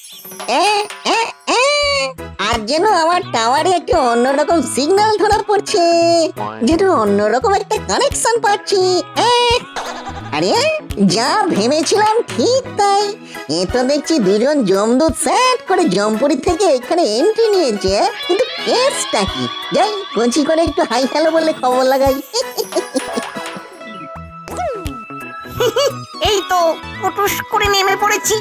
এ, এ, এ, আজ যেন আমার টাওয়ারে একটু অন্যরকম সিগন্যাল ধরা পড়ছে, যেন অন্যরকম একটা কানেকশন পাচ্ছি। এ, আরে যা ভেবেছিলাম ঠিক তাই। এ তো দেখছি দুজন জমদূত স্যাট করে জমপুরি থেকে এখানে এন্ট্রি নিয়েছে, কিন্তু কেসটা কি? যাই কচি করে একটু হাই হ্যালো বলে খবর লাগাই। এই তো পটুস করে নেমে পড়েছি।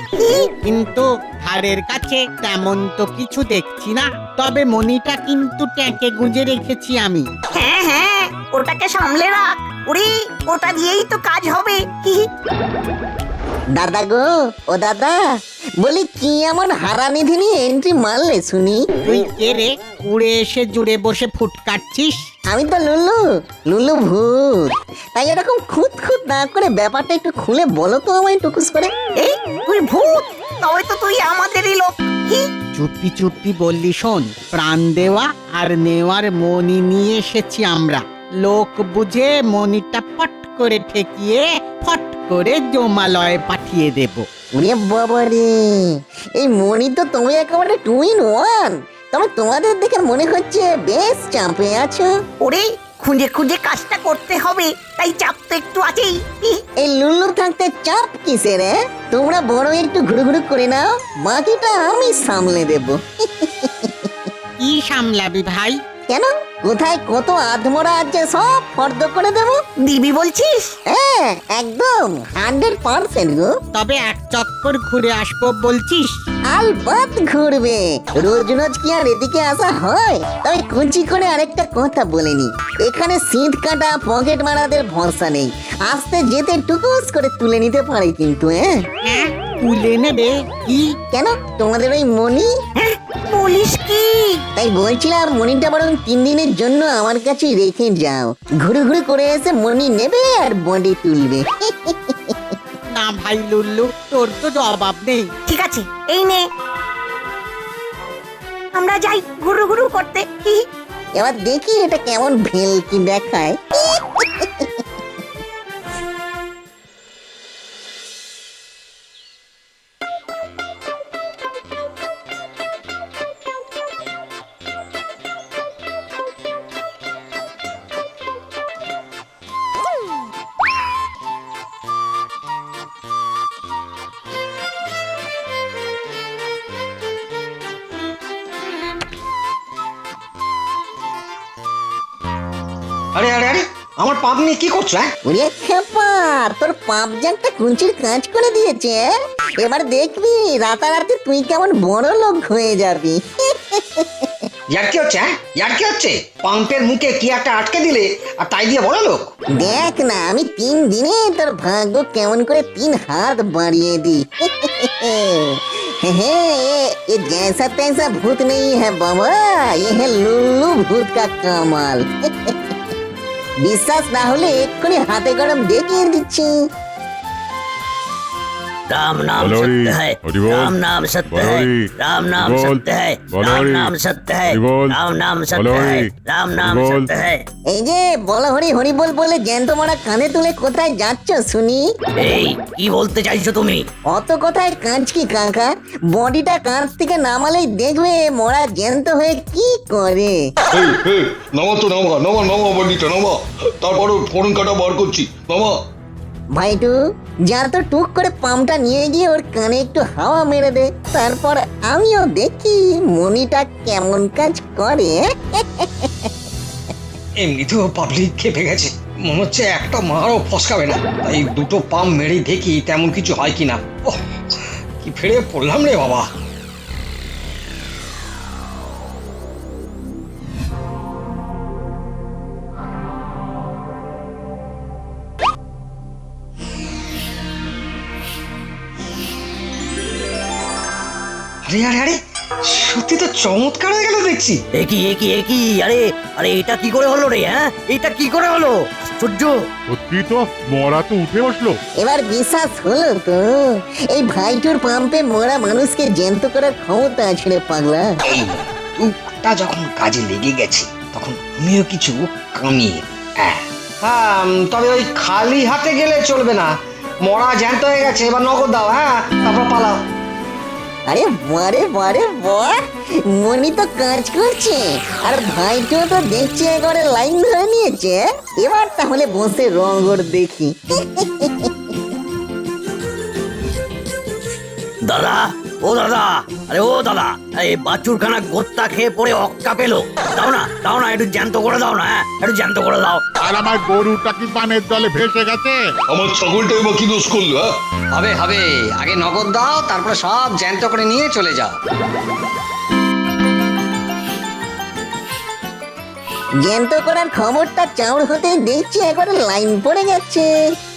কিন্তু ধারের কাছে তেমন তো কিছু দেখছি না, তবে মনিটা কিন্তু ট্যাঁকে গুঁজে রেখেছি আমি। হ্যাঁ হ্যাঁ, ওটাকে সামলে রাখ। ওরে, ওটা দিয়েই তো কাজ হবে। দাদা গো, ও দাদা, বলি কি এমন হারানিধি নিয়ে এন্ট্রি মারলে শুনি? তুই কে রে, উড়ে এসে জুড়ে বসে ফুট কাটছিস? আমি তো লুলু, লুলু ভূত। তাই এরকম খুঁত খুঁত না করে ব্যাপারটা একটু খুলে বলো তো আমায় টুকুস করে। এই তুই ভূত, তবে তো তুই আমাদেরই লোক। চুপি চুপি বললি শোন, প্রাণ দেওয়া আর নেওয়ার মনি নিয়ে এসেছি আমরা। লোক বুঝে মনিটা পট করে ঠেকিয়ে ফট করে জমালয়ে পাঠিয়ে দেব। ওরে বাবা রে, এই মনি তো তুমি একেবারে 2 in 1। তবে তোমাদের দেখে মনে হচ্ছে বেশ চাপে আছো। ওরে, খুঁজে খুঁজে কাজটা করতে হবে, তাই চাপ তো একটু আছেই। এই লুল্লু থাকতে চাপ কিসের? তোমরা বড় একটু ঘুরু ঘুরু করে নাও, বাকিটা আমি সামলে দেব। কি সামলাবি ভাই? কেন, কোথায় কত আধমরা আছে সব ফর্দ করে দেব। দিবি বলছিস? হ্যাঁ, একদম 100% গো। তবে এক চক্কর ঘুরে আসবো বলছিস? আলবাত ঘুরবে, রোজ রোজ কি আর এদিকে আসা হয়? তবে কুচি করে আরেকটা কথা বলে নি, এখানে সিঁধ কাটা পকেট মারাদের ভরসা নেই। আসতে যেতে টুকুস করে তুলে নিতে পারে কিন্তু। হ্যাঁ, তুলে নেবে কি? কেন, তোমাদের ওই মনি? বলিস কি? তাই বলছিলাম মনিটা বরং 3 দিনের জন্য আমার কাছে রেখে যাও, ঘুরে ঘুরে করে এসে মনি নেবে আর বডি তুলবে। না ভাই লুল্লু, তোর তো জবাব নেই। ঠিক আছে, এই নে, আমরা যাই গুরু গুরু করতে। এবার দেখি এটা কেমন ভেলকি দেখায়। আরে আরে আরে, আমার পাপ নিয়ে কি করছো? ওরে খেপা, তোর পাপ জানটা কুঞ্চির কাজ করে দিয়েছে। এবার দেখবি রাতারাতি তুই কেমন বড় লোক হয়ে যাবি। ইয়ার কি হচ্ছে? ইয়ার কি হচ্ছে? পাম্পের মুখে কি একটা আটকে দিলে আর তাই দিয়ে বড় লোক? দেখ না, আমি 3 দিনে তোর ভাগ্য কেমন করে 3 হাত বাড়িয়ে दी। ये जैसा तैसा भूत नहीं है बाबा, ये है लुल्लू भूत का कमाल। বিশ্বাস না হলে এক্ষুনি হাতে গরম দেখিয়ে দিচ্ছি। राम नाम सत्य है, राम नाम सत्य है, राम नाम सत्य है, राम नाम सत्य है, राम नाम सत्य है, राम नाम सत्य है। এই যে বলো হরি হরি বল বলে জ্যান্ত মারা কানে তুলে কোথায় যাচ্ছ শুনি? এই কি বলতে চাইছো তুমি? অত কথায় কাঁচ কি কাকা, বডিটা কাঁচ থেকে নামালেই দেখবে মরা জ্যান্ত হয়ে কি করে। এই এই নামা তো নামা নামা নামা বডিটা নামা, তারপর ফোন কাটা বার করছি, নামা। ভাইটু, যা তো টুক করে পাম্পটা নিয়ে গিয়ে ওর কানে একটু হাওয়া মেরে দে, তারপর আমিও দেখি মনিটা কেমন কাজ করে। এমনিতেও পাবলিক খেপে গেছে, মনে হচ্ছে একটা মারও ফসকাবে না। তাই দুটো পাম্প মেরে দেখি তেমন কিছু হয় কিনা। ওহ, কি ফেড়ে পড়লাম রে বাবা। আরে আরে আরে, সত্যি তো চমৎকার হয়ে গেল দেখছি। একই আরে আরে এটা কি করে হলো রে? হ্যাঁ, এটা কি করে হলো? আশ্চর্য। সত্যি তো, মরা তো উঠে বসলো। এবার বিশ্বাস হলো তো, এই ভাইটুর পাম্পে মরা মানুষকে জ্যান্ত করার ক্ষমতা আছে রে পাগলা। এই টুকটা যখন কাজে লেগে গেছে তখন আমিও কিছু কামিয়ে। হ্যাঁ, তবে ওই খালি হাতে গেলে চলবে না। মরা জ্যান্ত হয়ে গেছে, এবার নগদ দাও। হ্যাঁ, তারপর পালাও। আরে বারে বারে বাহ, মনি তো কাজ করছে আর ভাইটাও তো দেখছি একবারে লাইন ধরে নিয়েছে। এবার তাহলে বসে রঙর দেখি। দাদা, ও দাদা, আরে ও দাদা, এই বাছুরখানা গোত্তা খেয়ে পড়ে অক্কা পেলো। দাও না, একটু জ্যান্ত করে দাও না, হ্যাঁ, একটু জ্যান্ত করে দাও। আর আমার গরুটা কি পানের জলে ভেসে গেছে? আমার ছাগলটাই বা কি দোষ করলো? হবে হবে, আগে নগদ দাও, তারপরে সব জ্যান্ত করে নিয়ে চলে যাও। জ্যান্ত করার খবরটা চাউর হতেই দেখছি একবারে লাইন পড়ে যাচ্ছে।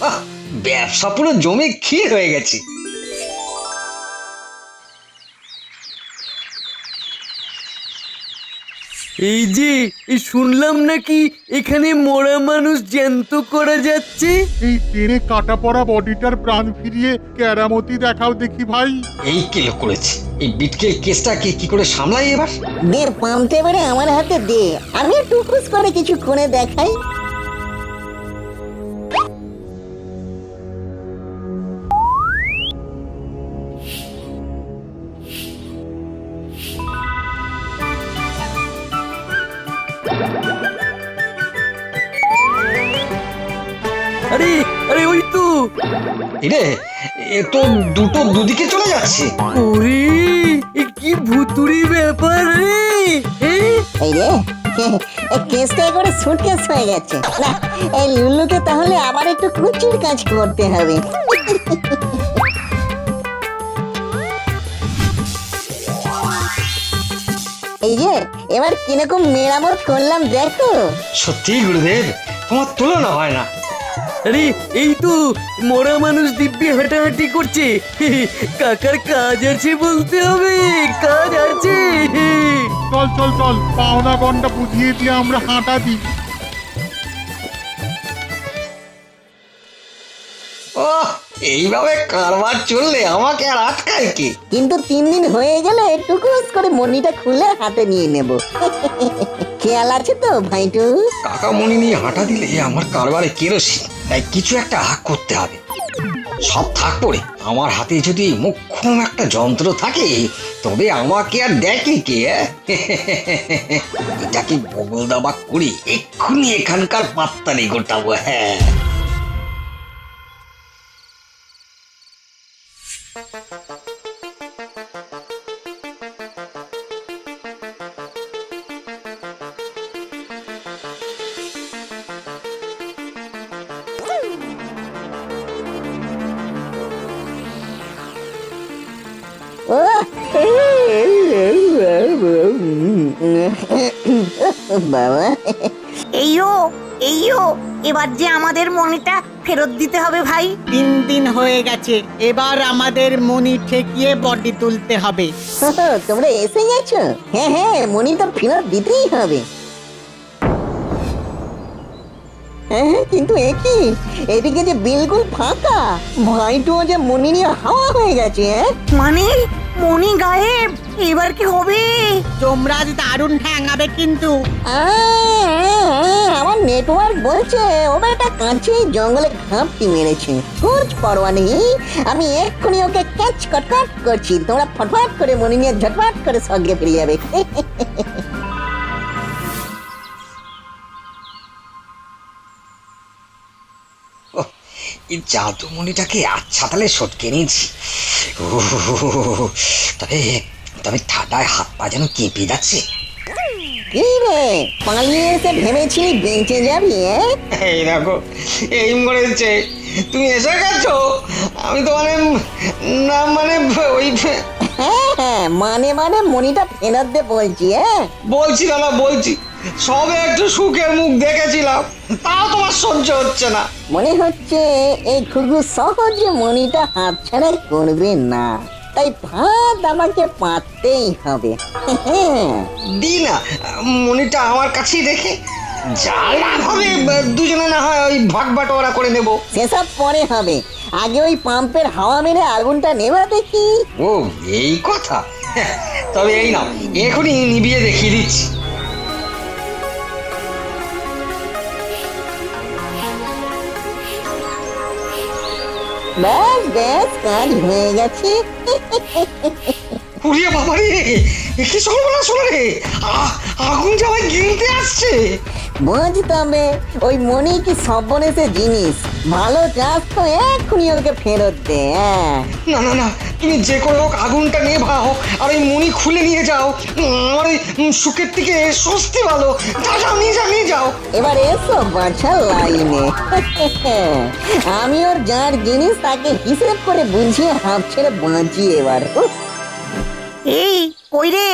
আহ, ব্যবসা পুরো জমে ক্ষীর হয়ে গেছে। এই যে শুনলাম নাকি এখানে মরা মানুষ জ্যান্ত করা যাচ্ছে। এই টেনে কাটা পড়া বডিটার প্রাণ ফিরিয়ে কেরামতি দেখাও দেখি ভাই। এই কেলো করেছে, এই বিটকেল কেসটা কি করে সামলাই এবার? দে পাম্পতে বেড়ে আমার হাতে দে, আমি টুকুস করে কিছু করে দেখাই। আরে আরে ওই তো, এরে, এ তো দুটো দুদিকে চলে যাচ্ছে। ওরে এ কি ভুতুড়ি ব্যাপার রে। এই রে, কেসটা করে সুটকেস হয়ে গেছে। না, এই লুলুকে তাহলে আবার একটু কুচির কাজ করতে হবে। এই যে এবার কিরকম মেরামত করলাম দেখো। সত্যি গুরুদেব, তোমার তুলনা হয় না। আরে এই তো মরা মানুষ দিব্যি হাঁটাহাঁটি করছে। কাকার কাজ আছে বলতে হবে, কাজ আছে। চল চল চল, পাওনা গন্ডা বুঝিয়ে দিয়ে আমরা হাঁটা দিই। ও, এইভাবে কারবার চললে আমাকে আর আটকায় কে? কিন্তু 3 দিন হয়ে গেলে টুকুস করে মনিটা খুলে হাতে নিয়ে নেব। খেয়াল আছে তো ভাইটু? কাকা মনি নিয়ে হাঁটা দিলে আমার কারবারে কেরোসিন, তাই কিছু একটা হাক করতে হবে। সব থাক পড়ে আমার হাতে যদি মোক্ষম একটা যন্ত্র থাকে, তবে আমাকে আর দেখে কে? এটাকে বগল দাবা করি, এক্ষুনি এখানকার পাত্তানি গোটাবো। হ্যাঁ, ও বাবা, এইও এবার যে আমাদের মনিটা ফেরত দিতে হবে ভাই। 3 দিন হয়ে গেছে, এবার আমাদের মনি ঠেকিয়ে বডি তুলতে হবে। তোমরা এসে গেছো? হ্যাঁ হ্যাঁ, মনি তো ফেরত দিতেই হবে। হ্যাঁ, কিন্তু একই এদিকে যে বিলকুল ফাঁকা, ভাইটু যে মনি নিয়ে হাওয়া হয়ে গেছে। মানে মনি গায়েব, এবার কি হবে? তোমরা দারুণ ঠ্যাঙাবে কিন্তু। আমার নেটওয়ার্ক বলছে ও বেটা কাঁচেই জঙ্গলে ঘাপটি মেরেছে। খোঁজ পরোয়া নেই, আমি এক্ষুনি ওকে ক্যাচ কটকট করছি। তোমরা ফটফট করে মনি নিয়ে ঝটপট করে সঙ্গে ফিরে যাবে। এই জাদুমণিটাকে আচ্ছা তাহলে সটকে নিয়েছি। তবে তবে ঠাডায় হাত পা যেন কেঁপে যাচ্ছে। কি রে, পালিয়ে এসে ভেবেছিলি বেঁচে যাবি? এই দেখো, এই মরেছে। তুমি এসে গেছো? আমি তো মানে ওই হ্যাঁ, মানে মনিটা ফেরত দে বলছি। বলছি না বলছি, সবে একটু সুখের মুখ দেখেছিলাম, তাও তোমার সহ্য হচ্ছে না। মনে হচ্ছে এই খুব সহজে মনিটা হাতছাড়া করবে না, তাই ভাত আমাকে পাততেই হবে। দি না, মনিটা আমার কাছেই রেখে যা লাভ হবে দুজনে না হয় ওই ভাগ বাটোয়ারা করে নেব। সেসব পরে হবে, আগে ওই পাম্পের হাওয়া মেরে আগুনটা নেবা দেখি। ও এই কথা, তবে এই না, এখনই নিভিয়ে দেখিয়ে দিচ্ছি। ব্যাস কাজ হয়ে গেছে। উড়িয়ে বাবা রে, কি সর্বনাশ হলো রে, আগুন যে আমায় গিলতে আসছে। বুঝ তবে ওই মনি কি সব্বনেছে জিনিস, ভালো চাস তো এক্ষুনি ওকে ফেরত দে। না না না, তুমি যে করে হোক আগুনটা নেভাও আর ওই মনি খুলে নিয়ে যাও। আমার ওই সুখের থেকে স্বস্তি ভালো। যাও নিয়ে যাও। এবার এসো বাছা লাইনে। আমি ওর যার জিনিস তাকে হিসেব করে বুঝিয়ে হাফ ছেড়ে বাঁচি এবার। এই কই রে,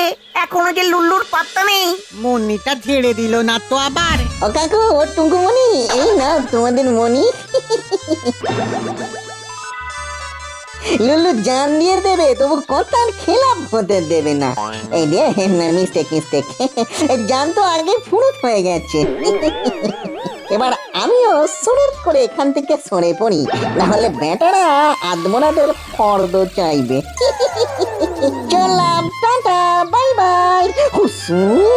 এখনো যে লুল্লুর পাত্তা নেই। মনিটা ঝেড়ে দিল না তো আবার। ও কাকু, ও টুকু মনি, এই না তোমাদের মনি। লুল্লু জান দিয়ে দেবে, তবু কথার খেলাপ হতে দেবে না। এই রে মিস্টেক। জান তো আগে ফুরুত হয়ে গেছে। এবার আমিও সুরুত করে এখান থেকে সরে পড়ি, না হলে বেটারা আদমরাদের ফর্দ চাইবে। চলাম, টাটা, বাই বাই। হুসুম।